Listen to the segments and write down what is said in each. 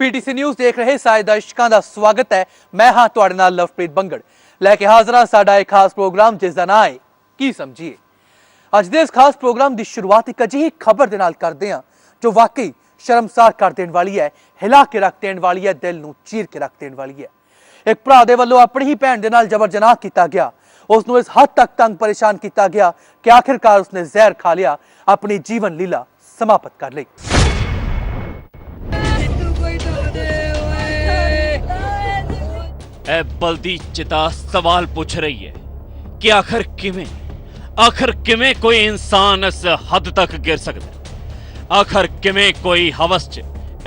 PTC news देख रहे सारे दर्शकों का स्वागत है। मैं हाँ तुहाडे नाल लवप्रीत बंगड़ लैके हाजिर हाँ साडा एक खास प्रोग्राम जिसका नाम है की समझिए। अज दे इस खास प्रोग्राम की शुरुआत एक अजिही खबर दे नाल करदे हां जो वाकई शर्मसार कर देने वाली है, हिला के रख देने वाली है, दिल नूं चीर के रख देने वाली है। एक भरा दे वल्लों अपनी ही भैन दे नाल जबर जनाह किया गया, उसनूं इस हद तक तंग परेशान किया गया कि आखिरकार उसने जहर खा लिया, अपनी जीवन लीला समाप्त कर ली। ए बल्दी चिता सवाल पूछ रही है कि आखिर किवें कोई इंसान इस हद तक गिर सकता है? आखिर किवें कोई हवस च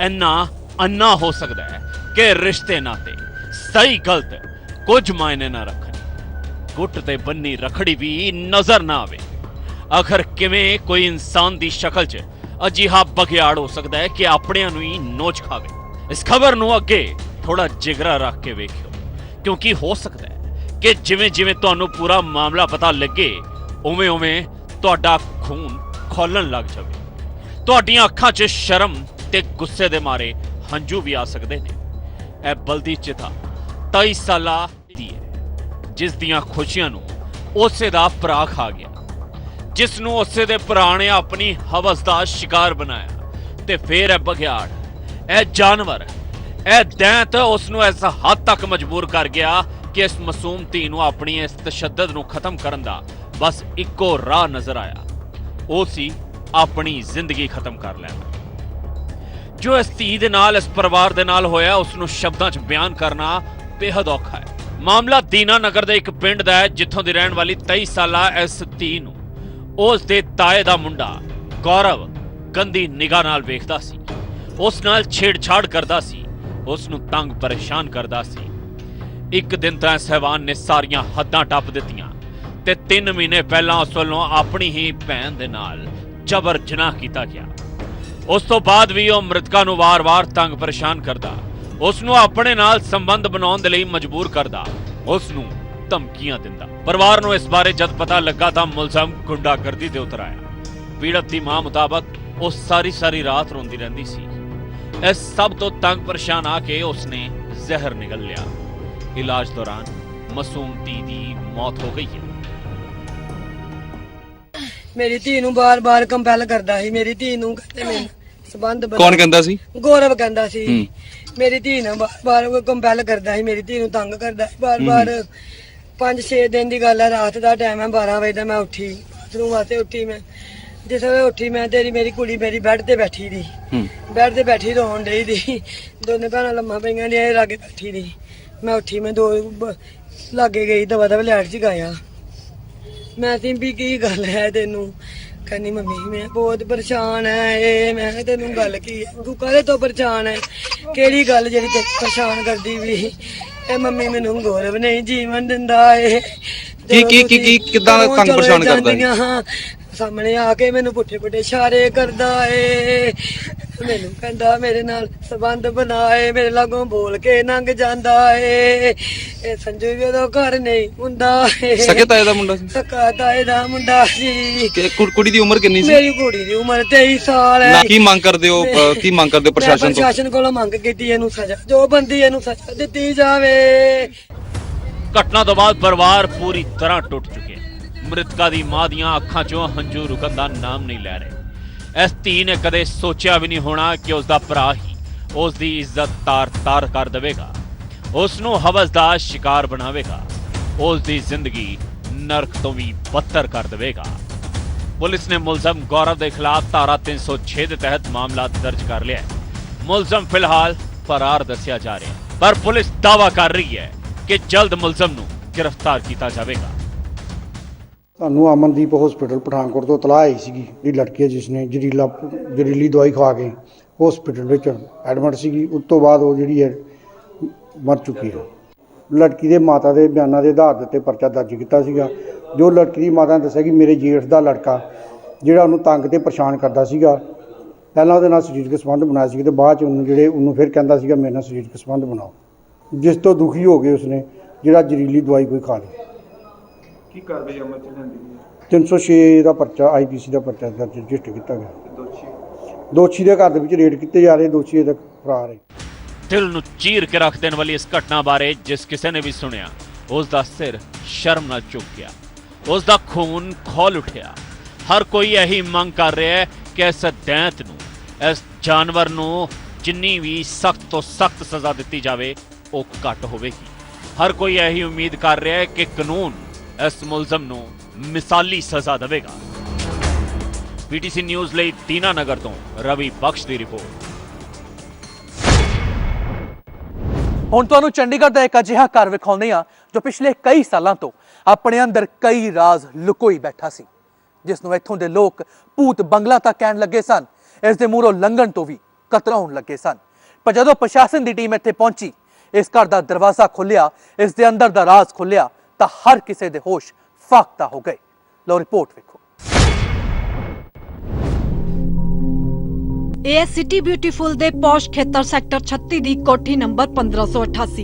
इन्ना अन्ना हो सकता है कि रिश्ते नाते सही गलत कुछ मायने ना रखन, गुट ते बन्नी रखड़ी भी नजर ना आवे। आखिर किवें कोई इंसान दी शक्ल च अजिहा बघियाड़ हो सकता है कि अपने नूं ही नोच खावे। इस खबर नूं अगे थोड़ा जिगरा रख के वेखियो, क्योंकि हो सकता है कि जिवें जिवें तुहानूं पूरा मामला पता लगे उवें उवें तुहाडा खून खोलन लग जावे। तुहाडीआं अखां 'च शर्म ते गुस्से दे मारे हंझू भी आ सकदे ने। ए बल्दी चिता 23 साला दी है जिस दियां खुशियां नूं उसे दा भरा खा गया, जिस नूं उसे दे भरा ने अपनी हवस दा शिकार बनाया। ते फिर ए बघियाड़, ए जानवर, ए दैंत उसनूं इस हद तक मजबूर कर गया कि इस मासूम धी नूं अपनी इस तशद्दद नूं खत्म करन दा बस इक्को राह नजर आया, वो सी अपनी जिंदगी खत्म कर लेना। जो इस धी दे नाल, इस परिवार दे नाल होया, उसनूं शब्दां च बयान करना बेहद औखा है। मामला दीना नगर दे एक पिंड दा है जिथों दी रहण वाली 23 साला इस धी नूं उस दे ताए दा मुंडा गौरव गंदी निगाह नाल वेखदा सी, उस नाल छेड़छाड़ करदा सी, उसनूं तंग परेशान करदा सी। एक दिन तां इस हैवान ने सारियां हद्दां टप दित्तियां ते 3 महीने पहलां उस वल्लों अपनी ही भैन दे नाल जबर जनाह कीता गया। उस तो बाद भी वह मृतका नूं वार-वार तंग परेशान करदा, उसनूं अपने नाल संबंध बनाउण दे लई मजबूर करदा, उसनूं धमकियां दिंदा। परिवार नूं इस बारे जद पता लगा तां मुलजम गुंडागर्दी ते उतर आया। पीड़त दी मां मुताबक वो सारी रात रोंदी रहिंदी सी। इस सब तो तंग परेशान आके उसने जहर निगल लिया। इलाज दौरान मासूम धी दी मौत हो गई है। मेरी धी नूं बार-बार कंपैल करदा सी, मेरी धी नूं कहते मैं संबंध बना। कौन कहंदा सी? गौरव कहंदा सी। मेरी धी नूं बार-बार कंपैल करदा सी, मेरी धी नूं तंग करदा सी बार-बार। 5-6 दिन दी गल है, रात दा टाइम है, 12 बजे दा मैं उठी, बाथरूम वास्ते उठी। मैं जिस वे उठी मैं मेरी कुड़ी मेरी बैड ते बैठी दी, बैड ते बैठी रोन डई दी, दोनों भैणां लम्मा पईयां दी लागे बैठी दी। मैं उठी, मैं 2 लागे गई, दवा लैट च गाया। मैं भी की गल है तेनू? कहनी मम्मी मैं बहुत परेशान है। मैं तेनू गल की है? तू काहदे तो परेशान है? केड़ी गल जेहड़ी ते परेशान करदी भी? ए मम्मी मैनू गौरव नहीं जीवन दिंदा है। की किदां तंग परेशान करदा है? सामने आके मैनू पुट्ठे पुट्ठे इशारे करदा है, मैनू कहंदा मेरे नाल संबंध बनाए, मेरे लागों बोल के लंघ जांदा है। ए संजू भी ओदा घर नहीं हुंदा है। सके ताए दा मुंडा सी? सका ताए दा मुंडा सी। ते कुड़ी दी उम्र किन्नी सी? मेरी कुड़ी दी उम्र 23 साल है। की मांग करदे हो? की मांग करदे प्रशासन तो? प्रशासन कोलों मंग कीती इहनू सजा, जो बंदी इहनू सजा दित्ती जावे। घटना तो बाद परिवार पूरी तरह टुट चुके। मृतका दी मां दियां अखां चों हंझू रुकन दा नाम नहीं लै रहे। इस धी ने कदे सोचिया भी नहीं होना कि उसदा भरा ही उसदी इज्जत तार कर देवेगा, उसनूं हवस दा शिकार बनावेगा, उसदी जिंदगी नरक तो भी बदतर कर देवेगा। पुलिस ने मुलजम गौरव के खिलाफ धारा 306 के तहत मामला दर्ज कर लिया है। मुलजम फिलहाल फरार दस्या जा रहा है, पर पुलिस दावा कर रही है कि जल्द मुलजम नूं गिरफ्तार किया जाएगा। ਸਾਨੂੰ ਅਮਨਦੀਪ ਹਸਪੀਟਲ ਪਠਾਨਕੋਟ ਤੋਂ ਤਲਾਹ ਆਈ ਸੀਗੀ ਜਿਹੜੀ ਲੜਕੀ ਹੈ ਜਿਸ ਨੇ ਜ਼ਹਿਰੀਲੀ ਦਵਾਈ ਖਾ ਕੇ ਹਸਪੀਟਲ ਵਿੱਚ ਐਡਮਿਟ ਸੀਗੀ। ਉਸ ਤੋਂ ਬਾਅਦ ਉਹ ਜਿਹੜੀ ਹੈ ਮਰ ਚੁੱਕੀ ਹੈ। ਲੜਕੀ ਦੇ ਮਾਤਾ ਦੇ ਬਿਆਨਾਂ ਦੇ ਆਧਾਰ ਤੇ ਪਰਚਾ ਦਰਜ ਕੀਤਾ ਸੀਗਾ। ਜੋ ਲੜਕੀ ਦੀ ਮਾਤਾ ਨੇ ਦੱਸਿਆ ਕਿ ਮੇਰੇ ਜੇਠ ਦਾ ਲੜਕਾ ਜਿਹੜਾ ਉਹਨੂੰ ਤੰਗ ਤੇ ਪਰੇਸ਼ਾਨ ਕਰਦਾ ਸੀਗਾ, ਪਹਿਲਾਂ ਉਹਦੇ ਨਾਲ ਸਰੀਰਕ ਸੰਬੰਧ ਬਣਾਇਆ ਸੀ ਤੇ ਬਾਅਦ ਚ ਉਹਨੂੰ ਫਿਰ ਕਹਿੰਦਾ ਸੀਗਾ ਮੇਰੇ ਨਾਲ ਸਰੀਰਕ ਸੰਬੰਧ ਬਣਾਓ, ਜਿਸ ਤੋਂ ਦੁਖੀ ਹੋ ਕੇ ਉਸਨੇ ਜਿਹੜਾ ਜ਼ਹਿਰੀਲੀ ਦਵਾਈ ਕੋਈ ਖਾ ਲਈ। ਕੀ ਕਾਰਵਾਈ ਅਮਲ ਚ ਲੈਂਦੀ ਹੈ? 306 ਦਾ ਪਰਚਾ IPC ਦਾ ਪਰਚਾ ਦਰਜ ਰਜਿਸਟਰ ਕੀਤਾ ਗਿਆ। ਦੋਸ਼ੀ ਦੇ ਘਰ ਦੇ ਵਿੱਚ ਰੇਡ ਕੀਤੇ ਜਾ ਰਹੇ, ਦੋਸ਼ੀ ਤੱਕ ਫਰਾਰ ਹੈ। ਦਿਲ ਨੂੰ ਚੀਰ ਕੇ ਰੱਖ ਦੇਣ ਵਾਲੀ ਇਸ ਘਟਨਾ ਬਾਰੇ ਜਿਸ ਕਿਸੇ ਨੇ ਵੀ ਸੁਣਿਆ ਉਸ ਦਾ ਸਿਰ ਸ਼ਰਮ ਨਾਲ ਝੁਕ ਗਿਆ, ਉਸ ਦਾ ਖੂਨ ਖੌਲ ਉੱਠਿਆ। ਹਰ ਕੋਈ ਇਹੀ ਮੰਗ ਕਰ ਰਿਹਾ ਹੈ ਕਿ ਇਸ ਦੈਂਤ ਨੂੰ, ਇਸ ਜਾਨਵਰ ਨੂੰ ਜਿੰਨੀ ਵੀ ਸਖਤ ਤੋਂ ਸਖਤ ਸਜ਼ਾ ਦਿੱਤੀ ਜਾਵੇ ਉਹ ਘੱਟ ਹੋਵੇਗੀ। ਹਰ ਕੋਈ ਇਹੀ ਉਮੀਦ ਕਰ ਰਿਹਾ ਹੈ ਕਿ ਕਾਨੂੰਨ ਇਸ ਮੁਲਜ਼ਮ ਨੂੰ ਮਿਸਾਲੀ ਸਜ਼ਾ ਦੇਵੇਗਾ। ਪੀਟੀਸੀ ਨਿਊਜ਼ ਲਈ ਦੀਨਾਨਗਰ ਤੋਂ ਰਵੀ ਬਖਸ਼ ਦੀ ਰਿਪੋਰਟ। ਹੁਣ ਤੁਹਾਨੂੰ ਚੰਡੀਗੜ੍ਹ ਦਾ ਇੱਕ ਅਜਿਹਾ ਘਰ ਵਿਖਾਉਂਦੇ ਹਾਂ ਜੋ ਪਿਛਲੇ ਕਈ ਸਾਲਾਂ ਤੋਂ ਆਪਣੇ ਅੰਦਰ ਕਈ ਰਾਜ਼ ਲੁਕੋਈ ਬੈਠਾ ਸੀ, ਜਿਸ ਨੂੰ ਇੱਥੋਂ ਦੇ ਲੋਕ ਭੂਤ ਬੰਗਲਾ ਤਾਂ ਕਹਿਣ ਲੱਗੇ ਸਨ, ਇਸ ਦੇ ਮੂਹਰੋਂ ਲੰਘਣ ਤੋਂ ਵੀ ਕਤਰਾਉਣ ਲੱਗੇ ਸਨ। ਪਰ ਜਦੋਂ ਪ੍ਰਸ਼ਾਸਨ ਦੀ ਟੀਮ ਇੱਥੇ ਪਹੁੰਚੀ, ਇਸ ਘਰ ਦਾ ਦਰਵਾਜ਼ਾ ਖੁੱਲਿਆ, ਇਸ ਦੇ ਅੰਦਰ ਦਾ ਰਾਜ਼ ਖੁੱਲਿਆ ਤਾਂ ਹਰ ਕਿਸੇ ਦੇ ਹੋਸ਼ ਫਾਕਤਾ ਹੋ ਗਏ। ਲਓ ਰਿਪੋਰਟ ਵੇਖੋ। ਇਹ ਸਿਟੀ ਬਿਊਟੀਫੁਲ ਦੇ ਪੌਸ਼ ਖੇਤਰ ਸੈਕਟਰ 36 ਦੀ ਕੋਠੀ ਨੰਬਰ 1588।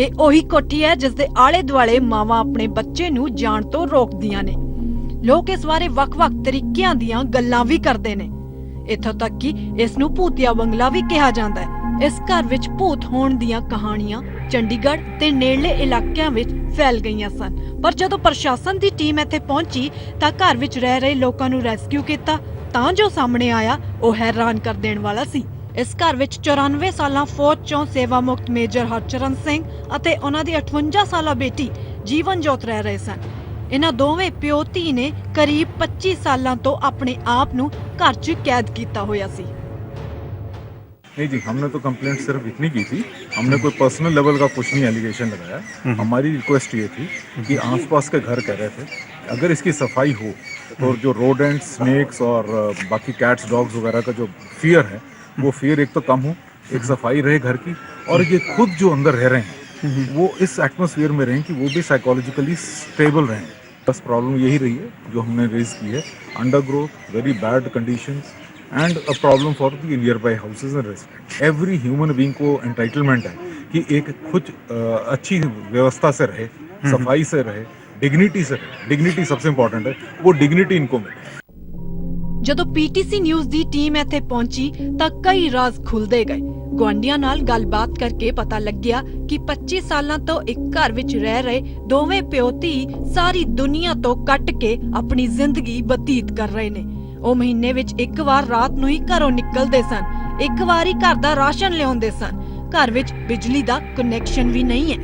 ਇਹ ਉਹੀ ਕੋਠੀ ਹੈ ਜਿਸ ਦੇ ਆਲੇ ਦੁਆਲੇ ਮਾਵਾਂ ਆਪਣੇ ਬੱਚੇ ਨੂੰ ਜਾਣ ਤੋਂ ਰੋਕਦੀਆਂ ਨੇ। ਲੋਕ ਇਸ ਬਾਰੇ ਵੱਖ-ਵੱਖ ਤਰੀਕਿਆਂ ਦੀਆਂ ਗੱਲਾਂ ਵੀ ਕਰਦੇ ਨੇ। ਇੱਥੋਂ ਤੱਕ ਕਿ ਇਸ ਨੂੰ ਭੂਤੀਆ ਬੰਗਲਾ ਵੀ ਕਿਹਾ ਜਾਂਦਾ ਹੈ। ਇਸ ਘਰ ਵਿੱਚ ਭੂਤ ਹੋਣ ਦੀਆਂ ਕਹਾਣੀਆਂ ਚੰਡੀਗੜ੍ਹ ਤੇ ਨੇੜਲੇ ਇਲਾਕਿਆਂ ਵਿੱਚ ਫੈਲ ਗਈਆਂ ਸਨ। ਪਰ ਜਦੋਂ ਪ੍ਰਸ਼ਾਸਨ ਦੀ ਟੀਮ ਇੱਥੇ ਪਹੁੰਚੀ ਤਾਂ ਘਰ ਵਿੱਚ ਰਹਿ ਰਹੇ ਲੋਕਾਂ ਨੂੰ ਰੈਸਕਿਊ ਕੀਤਾ ਤਾਂ ਜੋ ਸਾਹਮਣੇ ਆਇਆ ਉਹ ਹੈਰਾਨ ਕਰ ਦੇਣ ਵਾਲਾ ਸੀ। ਇਸ ਘਰ ਵਿੱਚ 94 ਸਾਲਾਂ ਫੌਜ ਚੋਂ ਸੇਵਾ ਮੁਕਤ ਮੇਜਰ ਹਰਚਰਨ ਸਿੰਘ ਅਤੇ ਉਹਨਾਂ ਦੀ 58 ਸਾਲਾ ਬੇਟੀ ਜੀਵਨਜੋਤ ਰਹਿ ਰਹੇ ਸਨ। ਇਹਨਾਂ ਦੋਵੇਂ ਪਿਓ ਧੀ ਨੇ ਕਰੀਬ 25 ਸਾਲਾਂ ਤੋਂ ਆਪਣੇ ਆਪ ਨੂੰ ਘਰ 'ਚ ਕੈਦ ਕੀਤਾ ਹੋਇਆ ਸੀ। नहीं जी, हमने तो कंप्लेंट सिर्फ इतनी की थी, हमने कोई पर्सनल लेवल का कुछ नहीं एलिगेशन लगाया। हमारी रिक्वेस्ट ये थी कि आसपास के घर कह रहे थे अगर इसकी सफाई हो तो जो रोडेंट, स्नेक्स और बाकी कैट्स, डॉग्स वगैरह का जो फियर है वो फियर एक तो कम हो, एक सफाई रहे घर की, और ये खुद जो अंदर रह रहे हैं वो इस एटमोसफियर में रहें कि वो भी साइकोलॉजिकली स्टेबल रहें। बस प्रॉब्लम यही रही है जो हमने रेज की है, under growth, very bad conditions and a problem for the near by houses and resident. Every human being को एंटाइटलमेंट है कि एक खुद अच्छी व्यवस्था से रहे, सफाई से रहे, डिग्निटी से रहे। डिग्निटी सबसे इम्पोर्टेंट है, वो डिग्निटी इनको मिले। ਜਦੋਂ ਪੀਟੀਸੀ ਨਿਊਜ਼ ਦੀ ਟੀਮ ਇੱਥੇ ਪਹੁੰਚੀ ਤਾਂ ਕਈ ਰਾਜ਼ ਖੁੱਲਦੇ ਗਏ। ਗੁਆਂਢੀਆਂ ਨਾਲ ਗੱਲਬਾਤ ਕਰਕੇ ਪਤਾ ਲੱਗਿਆ ਕਿ 25 ਸਾਲਾਂ ਤੋਂ ਇੱਕ ਘਰ ਵਿੱਚ ਰਹਿ ਰਹੇ ਦੋਵੇਂ ਪਿਓ ਧੀ ਸਾਰੀ ਦੁਨੀਆ ਤੋਂ ਕੱਟ ਕੇ ਆਪਣੀ ਜ਼ਿੰਦਗੀ ਬਤੀਤ ਕਰ ਰਹੇ ਨੇ। ਉਹ ਮਹੀਨੇ ਵਿੱਚ ਇੱਕ ਵਾਰ ਰਾਤ ਨੂੰ ਹੀ ਘਰੋਂ ਨਿਕਲਦੇ ਸਨ, ਇੱਕ ਵਾਰ ਹੀ ਘਰ ਦਾ ਰਾਸ਼ਨ ਲਿਆਉਂਦੇ ਸਨ। ਘਰ ਵਿੱਚ ਬਿਜਲੀ ਦਾ ਕਨੈਕਸ਼ਨ ਵੀ ਨਹੀਂ ਹੈ।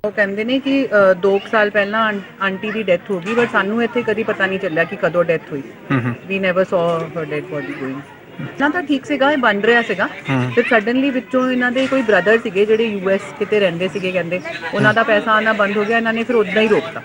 ਉਹ ਕਹਿੰਦੇ ਨੇ ਕਿ 2 ਸਾਲ ਪਹਿਲਾਂ ਆਂਟੀ ਦੀ ਡੈਥ ਹੋ ਗਈ, ਬਟ ਸਾਨੂੰ ਇੱਥੇ ਕਦੀ ਪਤਾ ਨਹੀਂ ਚੱਲਿਆ ਕਿ ਕਦੋਂ ਡੈਥ ਹੋਈ। ਵੀ ਨੈਵਰ ਸੌ ਹਰ ਡੈਡ ਬੋਡੀ ਗੋਇੰਗ। ਨਾ ਤਾਂ ਠੀਕ ਸੀਗਾ, ਇਹ ਬਣ ਰਿਹਾ ਸੀਗਾ, ਫਿਰ ਸਡਨਲੀ ਵਿੱਚੋਂ ਇਹਨਾਂ ਦੇ ਕੋਈ ਬ੍ਰਦਰ ਸੀਗੇ ਜਿਹੜੇ US ਕਿਤੇ ਰਹਿੰਦੇ ਸੀਗੇ, ਕਹਿੰਦੇ ਉਹਨਾਂ ਦਾ ਪੈਸਾ ਆਉਣਾ ਬੰਦ ਹੋ ਗਿਆ, ਇਹਨਾਂ ਨੇ ਫਿਰ ਉਦਾਂ ਹੀ ਰੋਕਤਾ।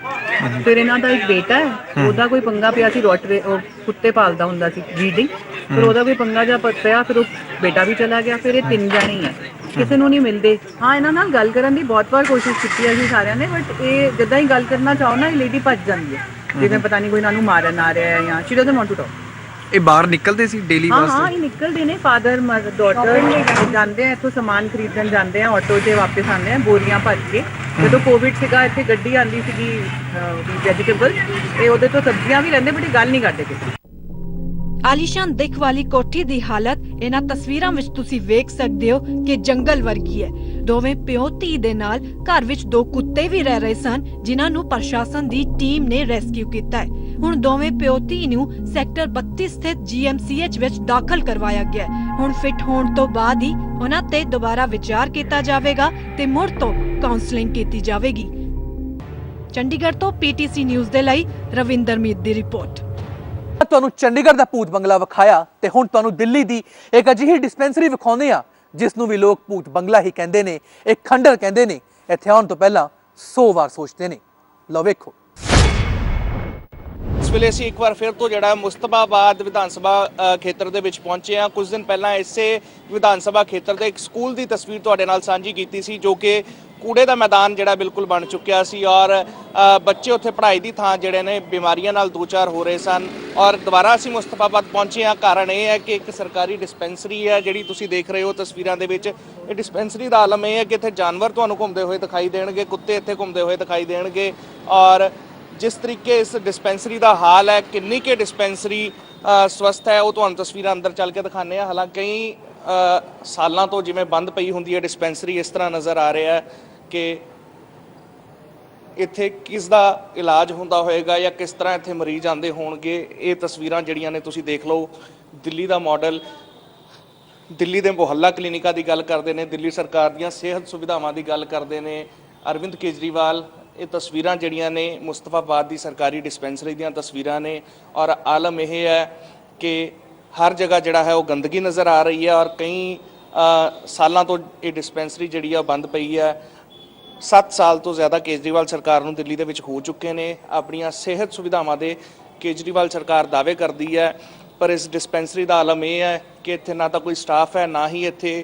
ਫਿਰ ਇਹਨਾਂ ਦਾ ਇੱਕ ਬੇਟਾ ਹੈ, ਉਹਦਾ ਕੋਈ ਪੰਗਾ ਪਿਆ ਸੀ, ਉਹ ਕੁੱਤੇ ਪਾਲਦਾ ਹੁੰਦਾ ਸੀ ਬਰੀਡਿੰਗ, ਫਿਰ ਉਹਦਾ ਕੋਈ ਪੰਗਾ ਜਿਹਾ ਪਿਆ, ਫਿਰ ਉਹ ਬੇਟਾ ਵੀ ਚਲਾ ਗਿਆ। ਫਿਰ ਇਹ 3 ਜਾਣੇ ਹੀ ਹੈ, ਕਿਸੇ ਨੂੰ ਨਹੀਂ ਮਿਲਦੇ। ਹਾਂ, ਇਹਨਾਂ ਨਾਲ ਗੱਲ ਕਰਨ ਦੀ ਬਹੁਤ ਵਾਰ ਕੋਸ਼ਿਸ਼ ਕੀਤੀ ਅਸੀਂ ਸਾਰਿਆਂ ਨੇ, ਬਟ ਇਹ ਜਿੱਦਾਂ ਹੀ ਗੱਲ ਕਰਨਾ ਚਾਹੋ ਨਾ, ਇਹ ਲੇਡੀ ਭੱਜ ਜਾਂਦੀ ਹੈ, ਜਿਵੇਂ ਪਤਾ ਨਹੀਂ ਕੋਈ ਇਹਨਾਂ ਨੂੰ ਮਾਰਨ ਆ ਰਿਹਾ ਹੈ ਜਾਂ she doesn't want to talk. ਇਹ ਬਾਹਰ ਨਿਕਲਦੇ ਸੀ ਡੇਲੀ ਵਾਸਤੇ? ਹਾਂ, ਇਹ ਨਿਕਲਦੇ ਨੇ, ਫਾਦਰ ਡਾਟਰ ਜਾਂਦੇ ਆ, ਇੱਥੋਂ ਸਮਾਨ ਖਰੀਦਣ ਜਾਂਦੇ ਆ, ਆਟੋ 'ਤੇ ਵਾਪਸ ਆਉਂਦੇ ਆ ਬੋਰੀਆਂ ਭਰ ਕੇ। ਜਦੋਂ ਕੋਵਿਡ ਸੀਗਾ ਇੱਥੇ ਗੱਡੀ ਆਉਂਦੀ ਸੀਗੀ ਵੈਜੀਟੇਬਲ, ਇਹ ਉਹਦੇ ਤੋਂ ਸਬਜ਼ੀਆਂ ਵੀ ਲੈਂਦੇ, ਬਟ ਇਹ ਗੱਲ ਨਹੀਂ ਕਰਦੇ ਕਿਸੇ। ਆਲੀਸ਼ਾਨ ਦਿੱਖ ਵਾਲੀ ਕੋਠੀ ਦੀ ਹਾਲਤ ਇਹਨਾਂ ਤਸਵੀਰਾਂ ਵਿੱਚ ਤੁਸੀਂ ਵੇਖ ਸਕਦੇ ਹੋ ਕਿ ਜੰਗਲ ਵਰਗੀ ਹੈ। ਦੋਵੇਂ ਪਿਓ ਧੀ ਦੇ ਨਾਲ ਘਰ ਵਿੱਚ 2 ਕੁੱਤੇ ਵੀ ਰਹਿ ਰਹੇ ਸਨ, ਜਿਨ੍ਹਾਂ ਨੂੰ ਪ੍ਰਸ਼ਾਸਨ ਦੀ ਟੀਮ ਨੇ ਰੈਸਕਿਊ ਕੀਤਾ ਹੈ। ਹੁਣ ਦੋਵੇਂ ਪਿਓ ਧੀ ਨੂੰ ਸੈਕਟਰ 32 ਸਥਿਤ GMCH ਵਿੱਚ ਦਾਖਲ ਕਰਵਾਇਆ ਗਿਆ ਹੈ। ਹੁਣ ਫਿੱਟ ਹੋਣ ਤੋਂ ਬਾਅਦ ਹੀ ਉਹਨਾਂ ਤੇ ਦੁਬਾਰਾ ਵਿਚਾਰ ਕੀਤਾ ਜਾਵੇਗਾ ਤੇ ਮੁੜ ਤੋਂ ਕਾਉਂਸਲਿੰਗ ਕੀਤੀ ਜਾਵੇਗੀ। ਚੰਡੀਗੜ੍ਹ ਤੋਂ PTC ਨਿਊਜ਼ ਦੇ ਲਈ ਰਵਿੰਦਰ ਮੀਤ ਦੀ ਰਿਪੋਰਟ। ਤੁਹਾਨੂੰ ਚੰਡੀਗੜ੍ਹ ਦਾ ਭੂਤ ਬੰਗਲਾ ਵਿਖਾਇਆ ਤੇ ਹੁਣ ਤੁਹਾਨੂੰ ਦਿੱਲੀ ਦੀ ਇੱਕ ਅਜਿਹੀ ਡਿਸਪੈਂਸਰੀ ਵਿਖਾਉਂਦੇ ਆ ਜਿਸ ਨੂੰ ਵੀ ਲੋਕ ਭੂਤ ਬੰਗਲਾ ਹੀ ਕਹਿੰਦੇ ਨੇ, ਇੱਕ ਖੰਡਰ ਕਹਿੰਦੇ ਨੇ। ਇੱਥੇ ਆਉਣ ਤੋਂ ਪਹਿਲਾਂ 100 ਵਾਰ ਸੋਚਦੇ ਨੇ। ਲਓ ਵੇਖੋ। ਇਸ ਵੇਲੇ ਅਸੀਂ ਇੱਕ ਵਾਰ ਫਿਰ ਤੋਂ ਜਿਹੜਾ ਮੁਸਤਫਾਬਾਦ ਵਿਧਾਨ ਸਭਾ ਖੇਤਰ ਦੇ ਵਿੱਚ ਪਹੁੰਚੇ ਹਾਂ। ਕੁਝ ਦਿਨ ਪਹਿਲਾਂ ਇਸੇ ਵਿਧਾਨ ਸਭਾ ਖੇਤਰ ਦੇ ਇੱਕ ਸਕੂਲ ਦੀ ਤਸਵੀਰ ਤੁਹਾਡੇ ਨਾਲ ਸਾਂਝੀ ਕੀਤੀ ਸੀ, ਜੋ ਕਿ ਕੂੜੇ ਦਾ ਮੈਦਾਨ ਜਿਹੜਾ ਬਿਲਕੁਲ ਬਣ ਚੁੱਕਿਆ ਸੀ ਔਰ ਬੱਚੇ ਉੱਥੇ ਪੜ੍ਹਾਈ ਦੀ ਥਾਂ ਜਿਹੜੇ ਨੇ ਬਿਮਾਰੀਆਂ ਨਾਲ ਦੋ-ਚਾਰ ਹੋ ਰਹੇ ਸਨ। ਔਰ ਦੁਬਾਰਾ ਅਸੀਂ ਮੁਸਤਫਾਬਾਦ ਪਹੁੰਚੇ ਹਾਂ। ਕਾਰਨ ਇਹ ਹੈ ਕਿ ਇੱਕ ਸਰਕਾਰੀ ਡਿਸਪੈਂਸਰੀ ਹੈ ਜਿਹੜੀ ਤੁਸੀਂ ਦੇਖ ਰਹੇ ਹੋ ਤਸਵੀਰਾਂ ਦੇ ਵਿੱਚ। ਇਹ ਡਿਸਪੈਂਸਰੀ ਦਾ ਆਲਮ ਇਹ ਹੈ ਕਿ ਇੱਥੇ ਜਾਨਵਰ ਤੁਹਾਨੂੰ ਘੁੰਮਦੇ ਹੋਏ ਦਿਖਾਈ ਦੇਣਗੇ, ਕੁੱਤੇ ਇੱਥੇ ਘੁੰਮਦੇ ਹੋਏ ਦਿਖਾਈ ਦੇਣਗੇ। ਔਰ ਜਿਸ ਤਰੀਕੇ ਇਸ ਡਿਸਪੈਂਸਰੀ ਦਾ ਹਾਲ ਹੈ, ਕਿੰਨੀ ਕਿ ਡਿਸਪੈਂਸਰੀ ਸਵਸਥ ਹੈ, ਉਹ ਤੁਹਾਨੂੰ ਤਸਵੀਰਾਂ ਅੰਦਰ ਚੱਲ ਕੇ ਦਿਖਾਉਂਦੇ ਹਾਂ। ਹਾਲਾਂਕਿ ਸਾਲਾਂ ਤੋਂ ਜਿਵੇਂ ਬੰਦ ਪਈ ਹੁੰਦੀ ਹੈ ਡਿਸਪੈਂਸਰੀ, ਇਸ ਤਰ੍ਹਾਂ ਨਜ਼ਰ ਆ ਰਿਹਾ ਹੈ ਕਿ ਇੱਥੇ ਕਿਸ ਦਾ ਇਲਾਜ ਹੁੰਦਾ ਹੋਏਗਾ ਜਾਂ ਕਿਸ ਤਰ੍ਹਾਂ ਇੱਥੇ ਮਰੀਜ਼ ਆਉਂਦੇ ਹੋਣਗੇ। ਇਹ ਤਸਵੀਰਾਂ ਜਿਹੜੀਆਂ ਨੇ ਤੁਸੀਂ ਦੇਖ ਲਓ, ਦਿੱਲੀ ਦਾ ਮਾਡਲ, ਦਿੱਲੀ ਦੇ ਮੁਹੱਲਾ ਕਲੀਨਿਕਾਂ ਦੀ ਗੱਲ ਕਰਦੇ ਨੇ, ਦਿੱਲੀ ਸਰਕਾਰ ਦੀਆਂ ਸਿਹਤ ਸੁਵਿਧਾਵਾਂ ਦੀ ਗੱਲ ਕਰਦੇ ਨੇ ਅਰਵਿੰਦ ਕੇਜਰੀਵਾਲ। ਇਹ ਤਸਵੀਰਾਂ ਜਿਹੜੀਆਂ ਨੇ ਮੁਸਤਫਾਬਾਦ ਦੀ ਸਰਕਾਰੀ ਡਿਸਪੈਂਸਰੀ ਦੀਆਂ ਤਸਵੀਰਾਂ ਨੇ ਔਰ ਆਲਮ ਇਹ ਹੈ ਕਿ ਹਰ ਜਗ੍ਹਾ ਜਿਹੜਾ ਹੈ ਉਹ ਗੰਦਗੀ ਨਜ਼ਰ ਆ ਰਹੀ ਹੈ ਔਰ ਕਈ ਸਾਲਾਂ ਤੋਂ ਇਹ ਡਿਸਪੈਂਸਰੀ ਜਿਹੜੀ ਆ ਬੰਦ ਪਈ ਹੈ। 7 ਸਾਲ ਤੋਂ ਜ਼ਿਆਦਾ ਕੇਜਰੀਵਾਲ ਸਰਕਾਰ ਨੂੰ ਦਿੱਲੀ ਦੇ ਵਿੱਚ ਹੋ ਚੁੱਕੇ ਨੇ। ਆਪਣੀਆਂ ਸਿਹਤ ਸੁਵਿਧਾਵਾਂ ਦੇ ਕੇਜਰੀਵਾਲ ਸਰਕਾਰ ਦਾਅਵੇ ਕਰਦੀ ਹੈ, ਪਰ ਇਸ ਡਿਸਪੈਂਸਰੀ ਦਾ ਆਲਮ ਇਹ ਹੈ ਕਿ ਇੱਥੇ ਨਾ ਤਾਂ ਕੋਈ ਸਟਾਫ ਹੈ, ਨਾ ਹੀ ਇੱਥੇ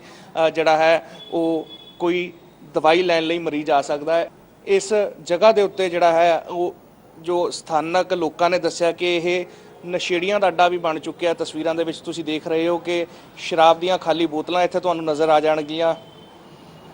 ਜਿਹੜਾ ਹੈ ਉਹ ਕੋਈ ਦਵਾਈ ਲੈਣ ਲਈ ਮਰੀਜ਼ ਆ ਸਕਦਾ ਹੈ। ਇਸ ਜਗ੍ਹਾ ਦੇ ਉੱਤੇ ਜਿਹੜਾ ਹੈ ਉਹ ਜੋ ਸਥਾਨਕ ਲੋਕਾਂ ਨੇ ਦੱਸਿਆ ਕਿ ਇਹ ਨਸ਼ੇੜੀਆਂ ਦਾ ਅੱਡਾ ਵੀ ਬਣ ਚੁੱਕਿਆ। ਤਸਵੀਰਾਂ ਦੇ ਵਿੱਚ ਤੁਸੀਂ ਦੇਖ ਰਹੇ ਹੋ ਕਿ ਸ਼ਰਾਬ ਦੀਆਂ ਖਾਲੀ ਬੋਤਲਾਂ ਇੱਥੇ ਤੁਹਾਨੂੰ ਨਜ਼ਰ ਆ ਜਾਣਗੀਆਂ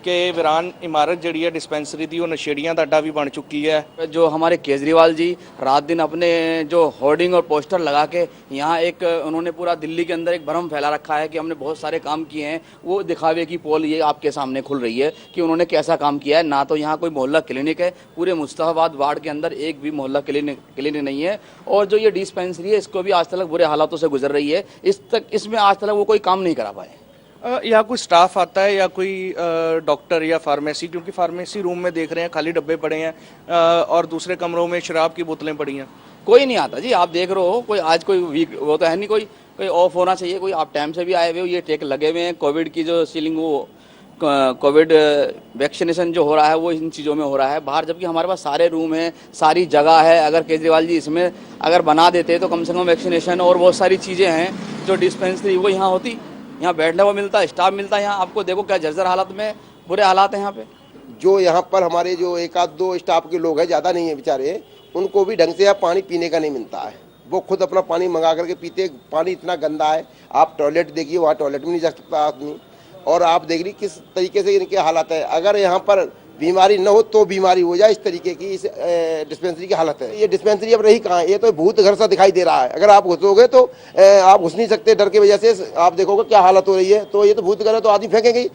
कि वीरान इमारत जी है डिस्पेंसरी दी वो नशेड़ियां का अड्डा भी बन चुकी है। जो हमारे केजरीवाल जी रात दिन अपने जो होर्डिंग और पोस्टर लगा के यहाँ एक उन्होंने पूरा दिल्ली के अंदर एक भ्रम फैला रखा है कि हमने बहुत सारे काम किए हैं, वो दिखावे की पोल ये आपके सामने खुल रही है कि उन्होंने कैसा काम किया है। ना तो यहाँ कोई मोहल्ला क्लिनिक है, पूरे मुस्तफाबाद वार्ड के अंदर एक भी मोहल्ला क्लिनिक नहीं है। और जो ये डिस्पेंसरी है इसको भी आज तक बुरे हालातों से गुजर रही है, इसमें आज तक वो कोई काम नहीं करा पाए। या कोई स्टाफ आता है या कोई डॉक्टर या फार्मेसी, क्योंकि फार्मेसी रूम में देख रहे हैं खाली डब्बे पड़े हैं और दूसरे कमरों में शराब की बोतलें पड़ी हैं। कोई नहीं आता जी, आप देख रहे हो। कोई आज कोई वीक वो तो है नहीं, कोई ऑफ होना चाहिए। कोई आप टाइम से भी आए हुए हो, ये टेक लगे हुए हैं। कोविड की जो सीलिंग वो कोविड वैक्सीनेशन जो हो रहा है वो इन चीज़ों में हो रहा है बाहर, जबकि हमारे पास सारे रूम हैं, सारी जगह है। अगर केजरीवाल जी इसमें अगर बना देते तो कम से कम वैक्सीनेशन और बहुत सारी चीज़ें हैं जो डिस्पेंसरी वो यहाँ होती। यहाँ बैठने को मिलता, स्टाफ मिलता है। यहाँ आपको देखो क्या जर्जर हालत में बुरे हालात हैं यहाँ पे। जो यहाँ पर हमारे जो 1-2 स्टाफ के लोग हैं, ज़्यादा नहीं है बेचारे, उनको भी ढंग से यहाँ पानी पीने का नहीं मिलता है। वो खुद अपना पानी मंगा करके पीते। पानी इतना गंदा है, आप टॉयलेट देखिए, वहाँ टॉयलेट में नहीं जा सकता आदमी। और आप देख लीजिए किस तरीके से इनके हालात है। अगर यहाँ पर बीमारी न हो तो बीमारी हो जाए, इस तरीके की इस डिस्पेंसरी की हालत है। ये डिस्पेंसरी अब रही कहाँ है, ये तो भूत घर सा दिखाई दे रहा है। अगर आप घुसोगे तो आप घुस नहीं सकते डर की वजह से। आप देखोगे क्या हालत हो रही है, तो ये तो भूत घर है, तो आदमी फेंकेंगे।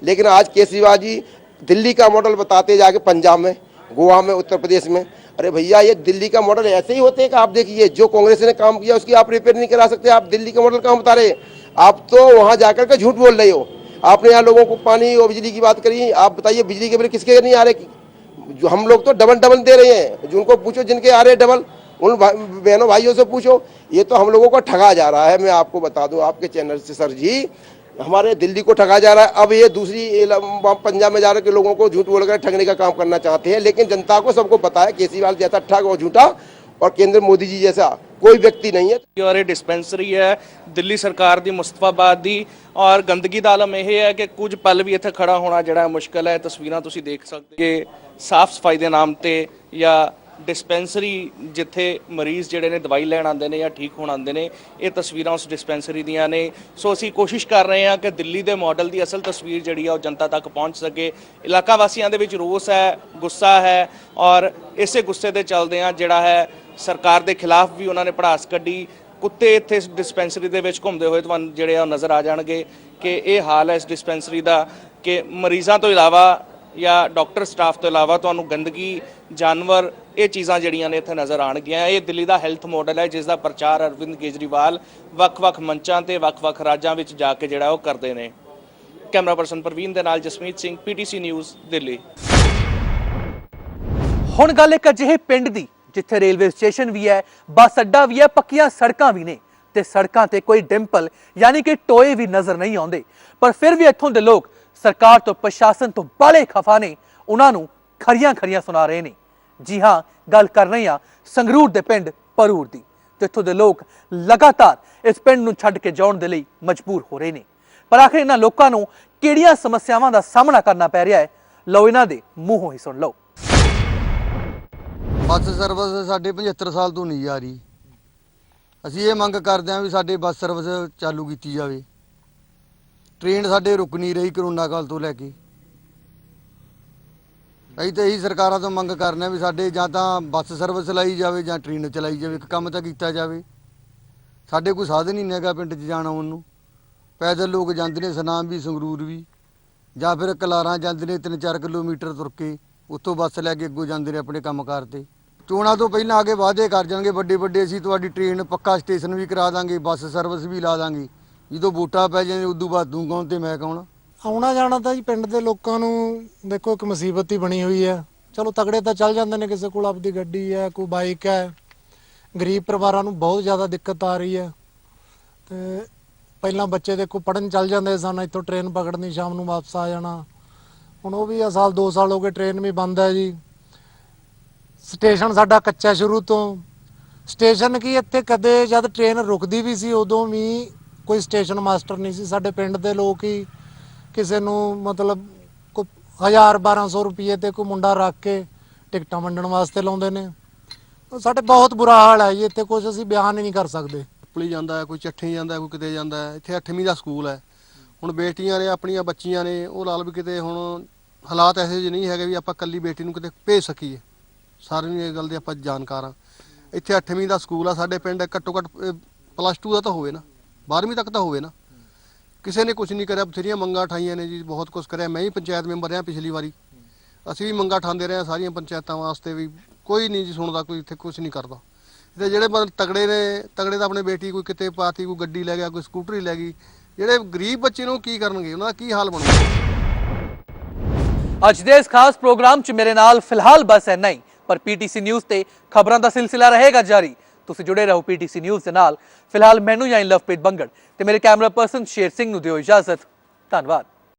लेकिन आज केजरीवाल जी दिल्ली का मॉडल बताते जाके पंजाब में, गोवा में, उत्तर प्रदेश में। अरे भैया ये दिल्ली का मॉडल ऐसे ही होते हैं कि आप देखिए जो कांग्रेस ने काम किया उसकी आप रिपेयर नहीं करा सकते। आप दिल्ली का मॉडल कहाँ बता रहे हैं? आप तो वहाँ जाकर के झूठ बोल रहे हो। आपने यहाँ लोगों को पानी और बिजली की बात करी, आप बताइए बिजली के बिल किसके नहीं आ रहे? जो हम लोग तो डबल दे रहे हैं। जिनको पूछो जिनके आ रहे डबल, उन बहनों भाइयों से पूछो। ये तो हम लोगों को ठगा जा रहा है। मैं आपको बता दूं आपके चैनल से सर जी, हमारे दिल्ली को ठगा जा रहा है। अब ये दूसरी पंजाब में जा रहे के लोगों को झूठ बोल कर ठगने का काम करना चाहते हैं। लेकिन जनता को सबको पता है केजरीवाल जैसा ठग और झूठा और केंद्र मोदी जी जैसा कोई व्यक्ति नहीं है। और ये डिस्पेंसरी है दिल्ली सरकार दी मुस्तफाबाद दी और गंदगी का आलम यह है कि कुछ पल भी इत्थे खड़ा होना जिहड़ा मुश्किल है। तस्वीरां तुसीं देख सकते कि साफ सफाई के नाम ते या डिस्पेंसरी जिथे मरीज़ जिहड़े ने दवाई लैण आते हैं या ठीक होण आते हैं, ये तस्वीरां उस डिस्पेंसरी दियां ने। सो असीं कोशिश कर रहे हैं कि दिल्ली के मॉडल की असल तस्वीर जिहड़ी है वो जनता तक पहुँच सके। इलाका वासियों के विच रोस है, गुस्सा है और इसे गुस्से के चलदिआं जिहड़ा है सरकार के खिलाफ भी उन्होंने भड़ास कढ़ी। कुत्ते इत्थे इस डिस्पेंसरी दे विच घुमदे होए तुहानूं जिहड़े नज़र आ जाणगे कि ये हाल है इस डिस्पेंसरी का कि मरीज़ों तो इलावा या डॉक्टर स्टाफ तो इलावा तुहानूं गंदगी, जानवर, ये चीज़ां जिहड़ियां ने इत्थे नज़र आउणगीआं। ये दिल्ली का हैल्थ मॉडल है जिसका प्रचार अरविंद केजरीवाल वख-वख मंचां ते वख-वख राज्यां विच जाके जिहड़ा ओह करदे ने। कैमरा पर्सन परवीन दे नाल जसमीत सिंह, PTC न्यूज़, दिल्ली। हुण गल एक अजिहे पिंड दी जिथे रेलवे स्टेशन भी है, बस अड्डा भी है, पक्कियां सड़कां भी ने ते सड़कां ते कोई डिंपल यानी कि टोए भी नज़र नहीं आउंदे। पर फिर भी इत्थों दे लोग सरकार तो प्रशासन तो बड़े खफा ने, उन्होंने खरियां खरियां सुना रहे ने। जी हाँ, गल कर रहे हैं संगरूर दे पिंड परूर दी, जिथों दे लोग लगातार इस पिंड नूं छड्ड के जाउण दे लई मजबूर हो रहे ने। पर आखिर इन्हां लोकां नूं किहड़ियां समस्यावां दा सामना करना पै रिहा है, लो इन्हां दे मूंहों ही सुन लो। ਬੱਸ ਸਰਵਿਸ ਸਾਡੇ 75 ਸਾਲ ਤੋਂ ਨਹੀਂ ਆ ਰਹੀ। ਅਸੀਂ ਇਹ ਮੰਗ ਕਰਦੇ ਹਾਂ ਵੀ ਸਾਡੇ ਬੱਸ ਸਰਵਿਸ ਚਾਲੂ ਕੀਤੀ ਜਾਵੇ। ਟ੍ਰੇਨ ਸਾਡੇ ਰੁਕ ਨਹੀਂ ਰਹੀ ਕਰੋਨਾ ਕਾਲ ਤੋਂ ਲੈ ਕੇ। ਅਸੀਂ ਤਾਂ ਇਹੀ ਸਰਕਾਰਾਂ ਤੋਂ ਮੰਗ ਕਰਨੇ ਆ ਵੀ ਸਾਡੇ ਜਾਂ ਤਾਂ ਬੱਸ ਸਰਵਿਸ ਚਲਾਈ ਜਾਵੇ ਜਾਂ ਟ੍ਰੇਨ ਚਲਾਈ ਜਾਵੇ। ਇੱਕ ਕੰਮ ਤਾਂ ਕੀਤਾ ਜਾਵੇ। ਸਾਡੇ ਕੋਈ ਸਾਧਨ ਹੀ ਨਹੀਂ ਹੈਗਾ ਪਿੰਡ 'ਚ ਜਾਣ ਆਉਣ ਨੂੰ। ਪੈਦਲ ਲੋਕ ਜਾਂਦੇ ਨੇ ਸਨਾਮ ਵੀ ਸੰਗਰੂਰ ਵੀ, ਜਾਂ ਫਿਰ ਕਲਾਰਾਂ ਜਾਂਦੇ ਨੇ 3-4 ਕਿਲੋਮੀਟਰ ਤੁਰ ਕੇ, ਉੱਥੋਂ ਬੱਸ ਲੈ ਕੇ ਅੱਗੋਂ ਜਾਂਦੇ ਨੇ ਆਪਣੇ ਕੰਮਕਾਰ ਤੇ। ਚੋਣਾਂ ਤੋਂ ਪਹਿਲਾਂ ਆਗੇ ਵਾਅਦੇ ਕਰ ਜਾਣਗੇ ਵੱਡੇ ਵੱਡੇ, ਅਸੀਂ ਤੁਹਾਡੀ ਟ੍ਰੇਨ ਪੱਕਾ ਸਟੇਸ਼ਨ ਵੀ ਕਰਾ ਦਾਂਗੇ, ਬੱਸ ਸਰਵਿਸ ਵੀ ਲਾ ਦਾਂਗੇ। ਜਦੋਂ ਵੋਟਾਂ ਪੈ ਜਾਂਦੇ ਉਦੋਂ ਬਾਅਦ ਤੂੰ ਕੌਣ ਤੇ ਮੈਂ ਕੌਣ। ਆਉਣਾ ਜਾਣਾ ਤਾਂ ਜੀ ਪਿੰਡ ਦੇ ਲੋਕਾਂ ਨੂੰ ਦੇਖੋ ਇੱਕ ਮੁਸੀਬਤ ਹੀ ਬਣੀ ਹੋਈ ਹੈ। ਚਲੋ ਤਗੜੇ ਤਾਂ ਚੱਲ ਜਾਂਦੇ ਨੇ, ਕਿਸੇ ਕੋਲ ਆਪਦੀ ਗੱਡੀ ਹੈ, ਕੋਈ ਬਾਈਕ ਹੈ। ਗਰੀਬ ਪਰਿਵਾਰਾਂ ਨੂੰ ਬਹੁਤ ਜ਼ਿਆਦਾ ਦਿੱਕਤ ਆ ਰਹੀ ਹੈ। ਤੇ ਪਹਿਲਾਂ ਬੱਚੇ ਦੇਖੋ ਪੜ੍ਹਨ ਚੱਲ ਜਾਂਦੇ ਸਨ, ਇੱਥੋਂ ਟ੍ਰੇਨ ਪਕੜਨੀ, ਸ਼ਾਮ ਨੂੰ ਵਾਪਸ ਆ ਜਾਣਾ। ਹੁਣ ਉਹ ਵੀ ਆ ਸਾਲ 2 ਸਾਲ ਹੋ ਗਏ ਟ੍ਰੇਨ ਵੀ ਬੰਦ ਹੈ ਜੀ। ਸਟੇਸ਼ਨ ਸਾਡਾ ਕੱਚਾ ਸ਼ੁਰੂ ਤੋਂ। ਸਟੇਸ਼ਨ ਕੀ ਇੱਥੇ ਕਦੇ ਜਦ ਟ੍ਰੇਨ ਰੁਕਦੀ ਵੀ ਸੀ ਉਦੋਂ ਵੀ ਕੋਈ ਸਟੇਸ਼ਨ ਮਾਸਟਰ ਨਹੀਂ ਸੀ। ਸਾਡੇ ਪਿੰਡ ਦੇ ਲੋਕ ਹੀ ਕਿਸੇ ਨੂੰ ਮਤਲਬ ਕੋਈ 1000-1200 ਰੁਪਏ ਤੇ ਕੋਈ ਮੁੰਡਾ ਰੱਖ ਕੇ ਟਿਕਟਾਂ ਵੰਡਣ ਵਾਸਤੇ ਲਾਉਂਦੇ ਨੇ। ਸਾਡੇ ਬਹੁਤ ਬੁਰਾ ਹਾਲ ਹੈ ਜੀ ਇੱਥੇ, ਕੁਝ ਅਸੀਂ ਬਿਆਨ ਹੀ ਨਹੀਂ ਕਰ ਸਕਦੇ। ਪੁਲੀ ਜਾਂਦਾ, ਕੋਈ ਚੱਠੇ ਜਾਂਦਾ, ਕੋਈ ਕਿਤੇ ਜਾਂਦਾ। ਇੱਥੇ 8ਵੀਂ ਦਾ ਸਕੂਲ ਹੈ। ਹੁਣ ਬੇਟੀਆਂ ਨੇ, ਆਪਣੀਆਂ ਬੱਚੀਆਂ ਨੇ, ਉਹ ਲਾਲ ਵੀ ਕਿਤੇ ਹੁਣ ਹਾਲਾਤ ਇਹੋ ਜਿਹੇ ਨਹੀਂ ਹੈਗੇ ਵੀ ਆਪਾਂ ਇਕੱਲੀ ਬੇਟੀ ਨੂੰ ਕਿਤੇ ਭੇਜ ਸਕੀਏ। ਸਾਰਿਆਂ ਨੂੰ ਇਹ ਗੱਲ ਦੇ ਆਪਾਂ ਜਾਣਕਾਰ ਹਾਂ। ਇੱਥੇ 8ਵੀਂ ਦਾ ਸਕੂਲ ਆ ਸਾਡੇ ਪਿੰਡ, ਘੱਟੋ ਘੱਟ +2 ਦਾ ਤਾਂ ਹੋਵੇ ਨਾ, 12ਵੀਂ ਤੱਕ ਤਾਂ ਹੋਵੇ ਨਾ। ਕਿਸੇ ਨੇ ਕੁਝ ਨਹੀਂ ਕਰਿਆ, ਬਥੇਰੀਆਂ ਮੰਗਾਂ ਉਠਾਈਆਂ ਨੇ ਜੀ, ਬਹੁਤ ਕੁਝ ਕਰਿਆ। ਮੈਂ ਹੀ ਪੰਚਾਇਤ ਮੈਂਬਰ ਰਿਹਾ ਪਿਛਲੀ ਵਾਰੀ, ਅਸੀਂ ਵੀ ਮੰਗਾਂ ਉਠਾਉਂਦੇ ਰਹੇ ਸਾਰੀਆਂ ਪੰਚਾਇਤਾਂ ਵਾਸਤੇ, ਵੀ ਕੋਈ ਨਹੀਂ ਜੀ ਸੁਣਦਾ, ਕੋਈ ਇੱਥੇ ਕੁਝ ਨਹੀਂ ਕਰਦਾ। ਤੇ ਜਿਹੜੇ ਤਗੜੇ ਨੇ, ਤਗੜੇ ਤਾਂ ਆਪਣੇ ਬੇਟੀ ਕੋਈ ਕਿਤੇ ਪਾਤੀ, ਕੋਈ ਗੱਡੀ ਲੈ ਗਿਆ, ਕੋਈ ਸਕੂਟਰੀ ਲੈ ਗਈ। ਜਿਹੜੇ ਗਰੀਬ ਬੱਚੇ ਨੂੰ ਕੀ ਕਰਨਗੇ, ਉਹਨਾਂ ਦਾ ਕੀ ਹਾਲ ਬਣੂਗਾ। ਅੱਜ ਦੇ ਇਸ ਖਾਸ ਪ੍ਰੋਗਰਾਮ 'ਚ ਮੇਰੇ ਨਾਲ ਫਿਲਹਾਲ ਬਸ ਇੰਨਾ ਹੀ, ਪਰ ਪੀਟੀਸੀ ਨਿਊਜ਼ ਤੇ ਖਬਰਾਂ ਦਾ ਸਿਲਸਿਲਾ ਰਹੇਗਾ ਜਾਰੀ। ਤੁਸੀਂ ਜੁੜੇ ਰਹੋ ਪੀਟੀਸੀ ਨਿਊਜ਼ ਦੇ ਨਾਲ। ਫਿਲਹਾਲ ਮੈਨੂੰ ਯਾਨੀ ਲਵਪ੍ਰੀਤ ਬੰਗੜ ਤੇ ਮੇਰੇ ਕੈਮਰਾ ਪਰਸਨ ਸ਼ੇਰ ਸਿੰਘ ਨੂੰ ਦਿਓ ਇਜਾਜ਼ਤ। ਧੰਨਵਾਦ।